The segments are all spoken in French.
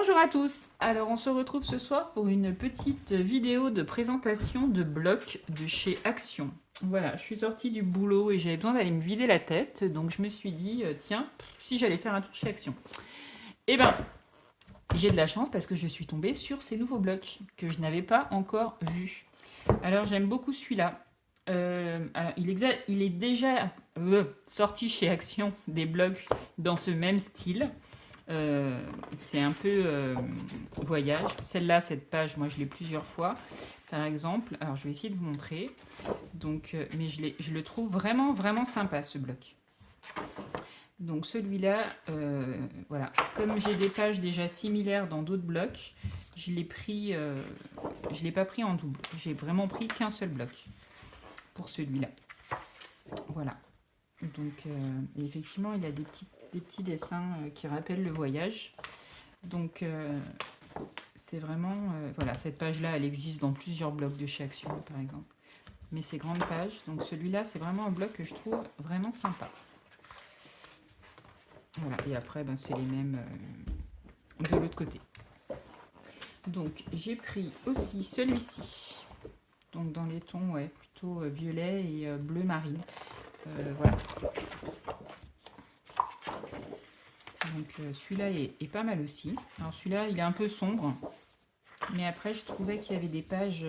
Bonjour à tous. Alors on se retrouve ce soir pour une petite vidéo de présentation de blocs de chez Action. Voilà, je suis sortie du boulot et j'avais besoin d'aller me vider la tête, donc je me suis dit tiens, si j'allais faire un tour chez Action. Eh ben, j'ai de la chance parce que je suis tombée sur ces nouveaux blocs que je n'avais pas encore vus. Alors j'aime beaucoup celui-là. Alors, il est déjà sorti chez Action des blocs dans ce même style. C'est un peu voyage. Celle-là, cette page, moi je l'ai plusieurs fois, par exemple. Alors je vais essayer de vous montrer. Donc, mais je le trouve vraiment, vraiment sympa ce bloc. Donc celui-là, voilà. Comme j'ai des pages déjà similaires dans d'autres blocs, je l'ai pris, je l'ai pas pris en double. J'ai vraiment pris qu'un seul bloc pour celui-là. Voilà. Donc, effectivement, il y a des petits dessins qui rappellent le voyage. Donc, c'est vraiment... voilà, cette page-là, elle existe dans plusieurs blocs de chez Action, par exemple. Mais ces grandes pages. Donc, celui-là, c'est vraiment un bloc que je trouve vraiment sympa. Voilà, et après, ben, c'est les mêmes de l'autre côté. Donc, j'ai pris aussi celui-ci. Donc, dans les tons, ouais, plutôt violet et bleu marine. Voilà. Donc celui-là est pas mal aussi. Alors celui-là, il est un peu sombre. Mais après, je trouvais qu'il y avait des pages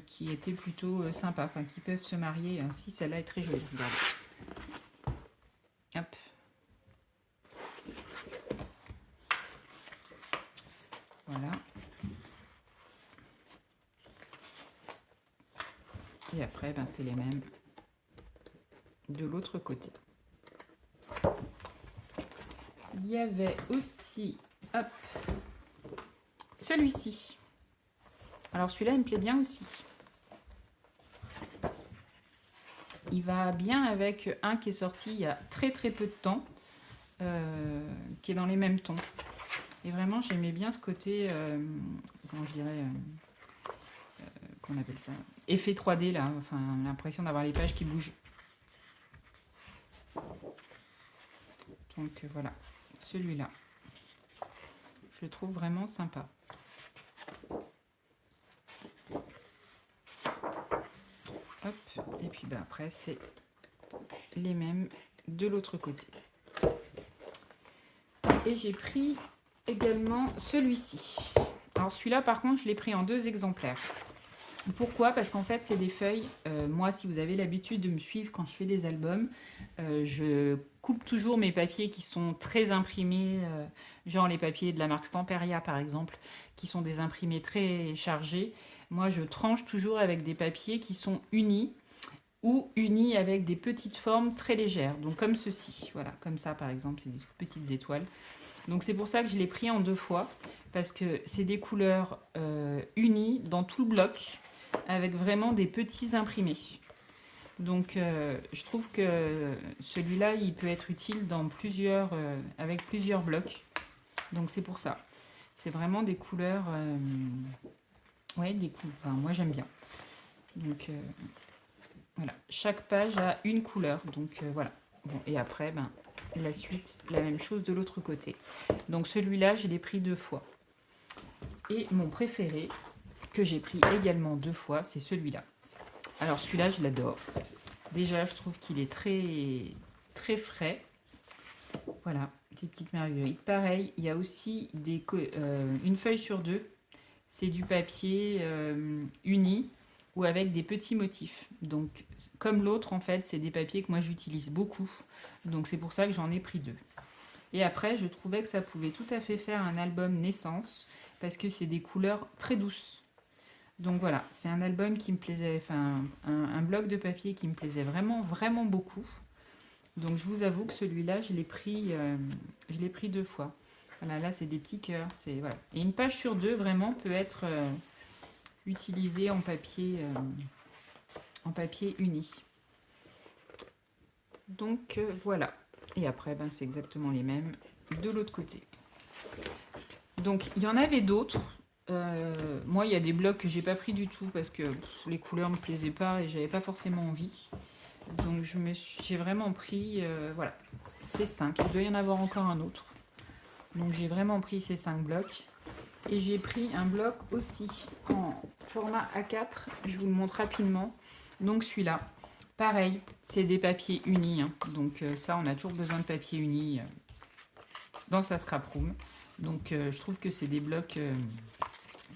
qui étaient plutôt sympas. Enfin, qui peuvent se marier. Si, celle-là est très jolie. Regardez. Hop. Voilà. Et après, ben, c'est les mêmes de l'autre côté. Il y avait aussi, hop, celui-ci. Alors celui-là, il me plaît bien aussi. Il va bien avec un qui est sorti il y a très très peu de temps, qui est dans les mêmes tons. Et vraiment, j'aimais bien ce côté, comment je dirais, qu'on appelle ça, effet 3D là, enfin l'impression d'avoir les pages qui bougent. Donc voilà, celui-là, je le trouve vraiment sympa. Hop, et puis ben, après c'est les mêmes de l'autre côté. Et j'ai pris également celui-ci. Alors celui-là par contre je l'ai pris en 2 exemplaires. Pourquoi? Parce qu'en fait c'est des feuilles, moi si vous avez l'habitude de me suivre quand je fais des albums, je coupe toujours mes papiers qui sont très imprimés, genre les papiers de la marque Stamperia par exemple, qui sont des imprimés très chargés. Moi je tranche toujours avec des papiers qui sont unis, ou unis avec des petites formes très légères, donc comme ceci, voilà, comme ça par exemple, c'est des petites étoiles. Donc c'est pour ça que je l'ai pris en 2 fois, parce que c'est des couleurs unies dans tout le bloc, avec vraiment des petits imprimés. Donc je trouve que celui-là, il peut être utile dans avec plusieurs blocs. Donc c'est pour ça. C'est vraiment des couleurs... ouais, des couleurs. Enfin, moi j'aime bien. Donc voilà, chaque page a une couleur. Donc voilà. Bon, et après, ben, la suite, la même chose de l'autre côté. Donc celui-là, je l'ai pris 2 fois. Et mon préféré, que j'ai pris également 2 fois, c'est celui-là. Alors celui-là, je l'adore. Déjà, je trouve qu'il est très, très frais. Voilà, des petites marguerites. Pareil, il y a aussi une feuille sur 2. C'est du papier uni ou avec des petits motifs. Donc, comme l'autre, en fait, c'est des papiers que moi, j'utilise beaucoup. Donc, c'est pour ça que j'en ai pris 2. Et après, je trouvais que ça pouvait tout à fait faire un album naissance parce que c'est des couleurs très douces. Donc voilà, c'est un album qui me plaisait, enfin un bloc de papier qui me plaisait vraiment, vraiment beaucoup. Donc je vous avoue que celui-là, je l'ai pris 2 fois. Voilà, là c'est des petits cœurs, c'est voilà. Et une page sur 2 vraiment peut être utilisée en papier uni. Donc voilà. Et après, ben, c'est exactement les mêmes de l'autre côté. Donc il y en avait d'autres. Moi, il y a des blocs que j'ai pas pris du tout parce que les couleurs me plaisaient pas et j'avais pas forcément envie. Donc j'ai vraiment pris, voilà, ces 5. Il doit y en avoir encore un autre. Donc j'ai vraiment pris ces 5 blocs. Et j'ai pris un bloc aussi en format A4. Je vous le montre rapidement. Donc celui-là, pareil, c'est des papiers unis. Hein. Donc ça, on a toujours besoin de papier uni dans sa scrap room. Donc je trouve que c'est des blocs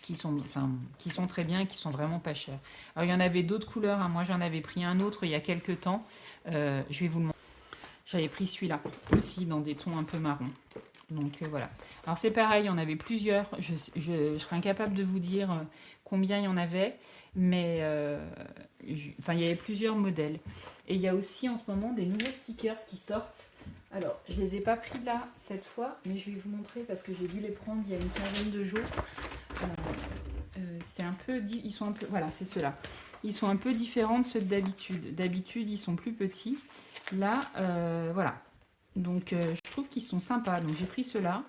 qui sont très bien et qui sont vraiment pas chers. Alors il y en avait d'autres couleurs. Hein. Moi j'en avais pris un autre il y a quelques temps. Je vais vous le montrer. J'avais pris celui-là aussi dans des tons un peu marron. Donc voilà. Alors c'est pareil, il y en avait plusieurs. Je serais incapable de vous dire combien il y en avait. Mais il y avait plusieurs modèles. Et il y a aussi en ce moment des nouveaux stickers qui sortent. Alors, je ne les ai pas pris là cette fois, mais je vais vous montrer parce que j'ai dû les prendre il y a une quinzaine de jours. C'est un peu... Ils sont un peu... Voilà, c'est ceux-là. Ils sont un peu différents de ceux d'habitude. D'habitude, ils sont plus petits. Là, voilà. Donc, je trouve qu'ils sont sympas. Donc, j'ai pris ceux-là.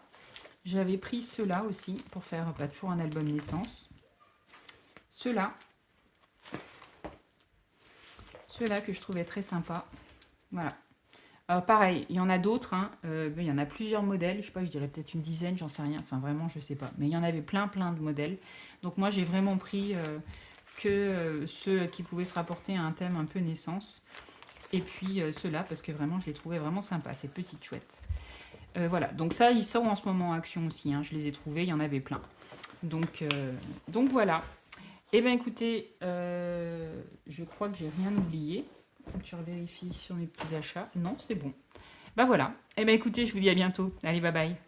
J'avais pris ceux-là aussi pour faire toujours un album naissance. Ceux-là. Ceux-là que je trouvais très sympas. Voilà. Alors pareil, il y en a d'autres, hein. Il y en a plusieurs modèles, je sais pas, je dirais peut-être une dizaine, j'en sais rien, enfin vraiment je sais pas. Mais il y en avait plein de modèles. Donc moi j'ai vraiment pris que ceux qui pouvaient se rapporter à un thème un peu naissance. Et puis ceux-là, parce que vraiment je les trouvais vraiment sympas, ces petites chouettes. Voilà, donc ça il sort en ce moment en action aussi, hein. Je les ai trouvés, il y en avait plein. Donc voilà. Eh bien écoutez, je crois que j'ai rien oublié. Je vérifie sur mes petits achats. Non, c'est bon. Bah voilà. Eh bien écoutez, je vous dis à bientôt. Allez, bye bye.